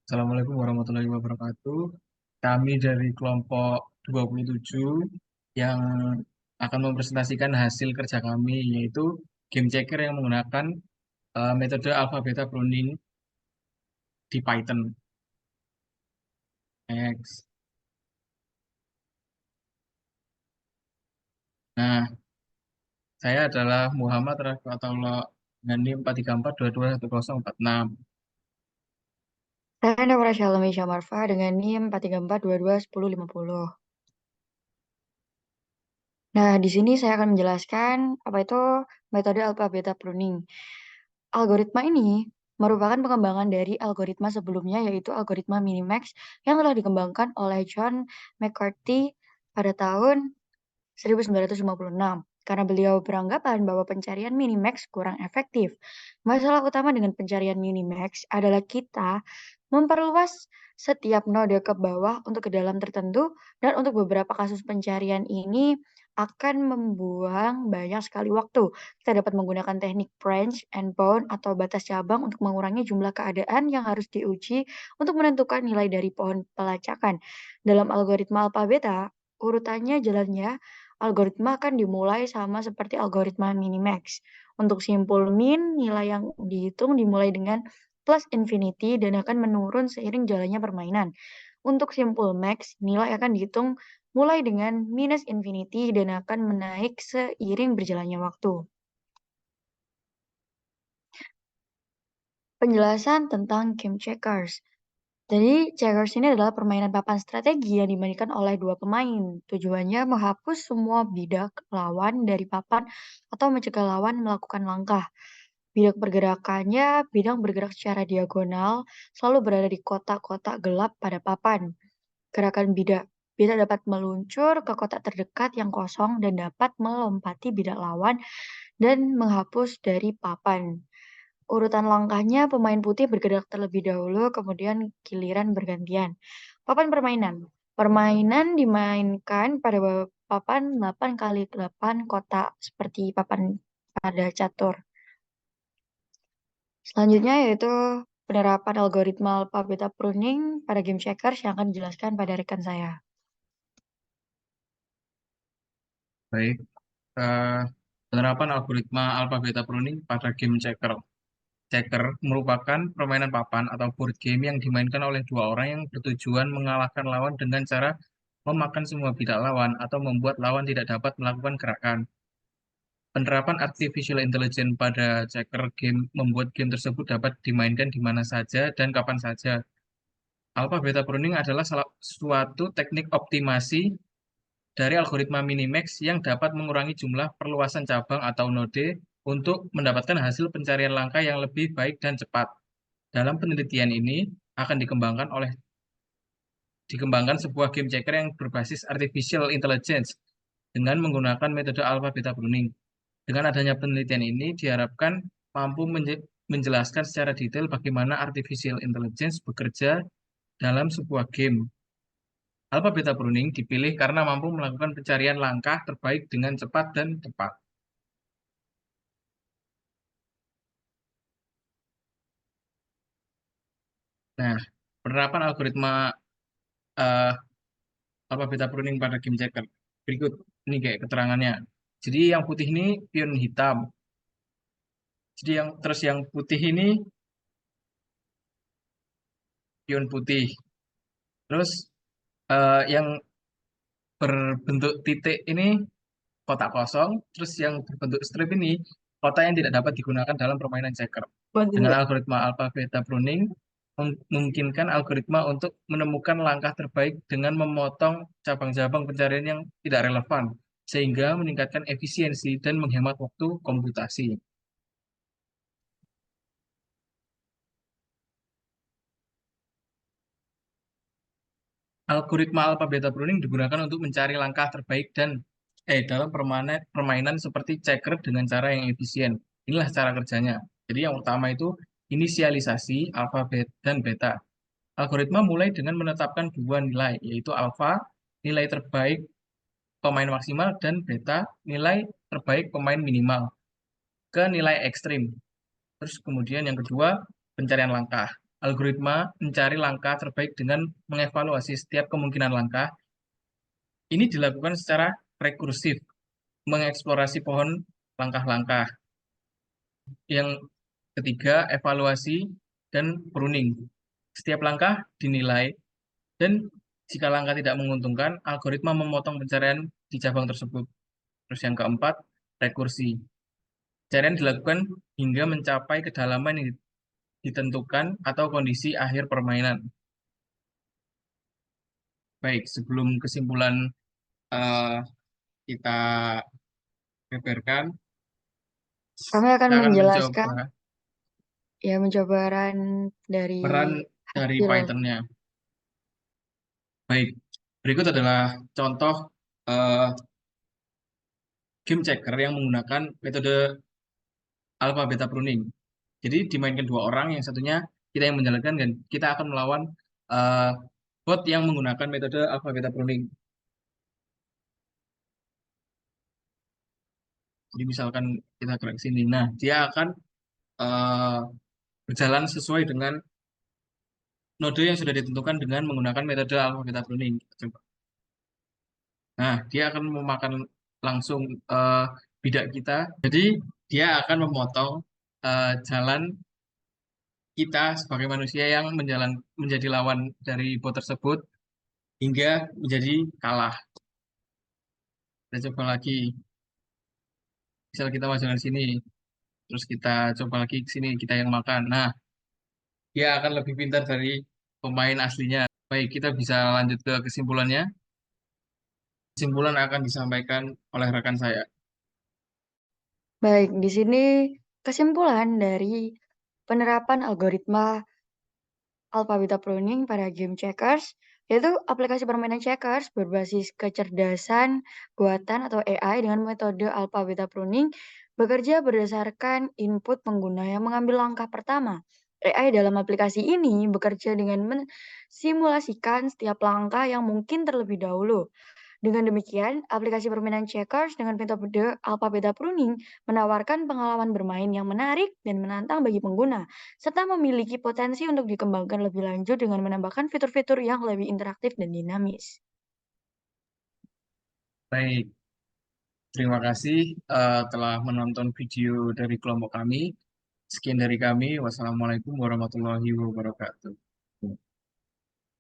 Assalamualaikum warahmatullahi wabarakatuh. Kami dari kelompok 27 yang akan mempresentasikan hasil kerja kami, yaitu game checker yang menggunakan metode alpha beta pruning di Python. Next. Nah, saya adalah Muhammad Rafatullah dengan NIM 434221046. Saya Naura Shalom Marfa dengan NIM 434221050. Nah, di sini saya akan menjelaskan apa itu metode alpha beta pruning. Algoritma ini merupakan pengembangan dari algoritma sebelumnya, yaitu algoritma Minimax yang telah dikembangkan oleh John McCarthy pada tahun 1956 karena beliau beranggapan bahwa pencarian minimax kurang efektif. Masalah utama dengan pencarian minimax adalah kita memperluas setiap node ke bawah untuk ke dalam tertentu, dan untuk beberapa kasus pencarian ini akan membuang banyak sekali waktu. Kita dapat menggunakan teknik branch and bound atau batas cabang untuk mengurangi jumlah keadaan yang harus diuji untuk menentukan nilai dari pohon pelacakan. Dalam algoritma alpha beta, urutannya jalannya algoritma akan dimulai sama seperti algoritma minimax. Untuk simpul min, nilai yang dihitung dimulai dengan plus infinity dan akan menurun seiring jalannya permainan. Untuk simpul max, nilai akan dihitung mulai dengan minus infinity dan akan menaik seiring berjalannya waktu. Penjelasan tentang game checkers. Jadi, checkers ini adalah permainan papan strategi yang dimainkan oleh dua pemain. Tujuannya menghapus semua bidak lawan dari papan atau mencegah lawan melakukan langkah. Bidak pergerakannya, bidang bergerak secara diagonal, selalu berada di kotak-kotak gelap pada papan. Gerakan bidak. Bidak dapat meluncur ke kotak terdekat yang kosong dan dapat melompati bidak lawan dan menghapus dari papan. Urutan langkahnya, pemain putih bergerak terlebih dahulu, kemudian giliran bergantian. Papan permainan. Permainan dimainkan pada papan 8 kali 8 kotak seperti papan pada catur. Selanjutnya yaitu penerapan algoritma alpha beta pruning pada game checkers yang akan dijelaskan pada rekan saya. Baik. eh, Penerapan algoritma alpha beta pruning pada game checker. Checker merupakan permainan papan atau board game yang dimainkan oleh dua orang yang bertujuan mengalahkan lawan dengan cara memakan semua bidak lawan atau membuat lawan tidak dapat melakukan gerakan. Penerapan artificial intelligence pada checker game membuat game tersebut dapat dimainkan di mana saja dan kapan saja. Alpha beta pruning adalah salah suatu teknik optimasi dari algoritma minimax yang dapat mengurangi jumlah perluasan cabang atau node untuk mendapatkan hasil pencarian langkah yang lebih baik dan cepat. Dalam penelitian ini akan dikembangkan sebuah game checker yang berbasis artificial intelligence dengan menggunakan metode alpha beta pruning. Dengan adanya penelitian ini diharapkan mampu menjelaskan secara detail bagaimana artificial intelligence bekerja dalam sebuah game. Alpha beta pruning dipilih karena mampu melakukan pencarian langkah terbaik dengan cepat dan tepat. Nah, penerapan algoritma eh, alpha beta pruning pada game checker. Berikut ini kayak keterangannya. Jadi yang putih ini pion hitam. Jadi yang putih ini pion putih. Terus yang berbentuk titik ini kotak kosong. Terus yang berbentuk strip ini kotak yang tidak dapat digunakan dalam permainan checker. Dengan algoritma alpha beta pruning memungkinkan algoritma untuk menemukan langkah terbaik dengan memotong cabang-cabang pencarian yang tidak relevan, sehingga meningkatkan efisiensi dan menghemat waktu komputasi. Algoritma alpha beta pruning digunakan untuk mencari langkah terbaik dalam permainan seperti checker dengan cara yang efisien. Inilah cara kerjanya. Jadi yang utama itu inisialisasi alpha dan beta. Algoritma mulai dengan menetapkan dua nilai, yaitu alpha, nilai terbaik pemain maksimal, dan beta, nilai terbaik pemain minimal, ke nilai ekstrim. Terus kemudian yang kedua, pencarian langkah. algoritma mencari langkah terbaik dengan mengevaluasi setiap kemungkinan langkah. Ini dilakukan secara rekursif, mengeksplorasi pohon langkah-langkah. Yang ketiga, evaluasi dan pruning. Setiap langkah dinilai dan jika langkah tidak menguntungkan, algoritma memotong pencarian di cabang tersebut. Terus yang keempat, rekursi. Pencarian dilakukan hingga mencapai kedalaman yang ditentukan atau kondisi akhir permainan. Baik, sebelum kesimpulan eh, kita beberkan, Kami akan kita akan menjelaskan, mencoba ya mencoba run dari peran dari hasil. Python-nya. Baik, berikut adalah contoh eh, game checker yang menggunakan metode alpha beta pruning. Jadi dimainkan dua orang, yang satunya kita yang menjalankan dan kita akan melawan eh, bot yang menggunakan metode alpha beta pruning. Jadi misalkan kita gerak ke sini, nah dia akan eh, berjalan sesuai dengan node yang sudah ditentukan dengan menggunakan metode alpha beta pruning. Coba. Nah, dia akan memakan langsung eh, bidak kita. Jadi dia akan memotong jalan kita sebagai manusia yang menjadi lawan dari bot tersebut hingga menjadi kalah. Kita coba lagi, misal kita maju ke sini, terus kita coba lagi ke sini, kita yang makan. Nah, dia akan lebih pintar dari pemain aslinya. Baik, kita bisa lanjut ke kesimpulannya. Kesimpulan akan disampaikan oleh rekan saya. Baik, di sini kesimpulan dari penerapan algoritma alpha beta pruning pada game checkers, yaitu aplikasi permainan checkers berbasis kecerdasan buatan atau AI dengan metode alpha beta pruning bekerja berdasarkan input pengguna yang mengambil langkah pertama. AI dalam aplikasi ini bekerja dengan mensimulasikan setiap langkah yang mungkin terlebih dahulu. Dengan demikian, aplikasi permainan checkers dengan metode alpha beta pruning menawarkan pengalaman bermain yang menarik dan menantang bagi pengguna, serta memiliki potensi untuk dikembangkan lebih lanjut dengan menambahkan fitur-fitur yang lebih interaktif dan dinamis. Baik, terima kasih telah menonton video dari kelompok kami. Sekian dari kami. Wassalamualaikum warahmatullahi wabarakatuh.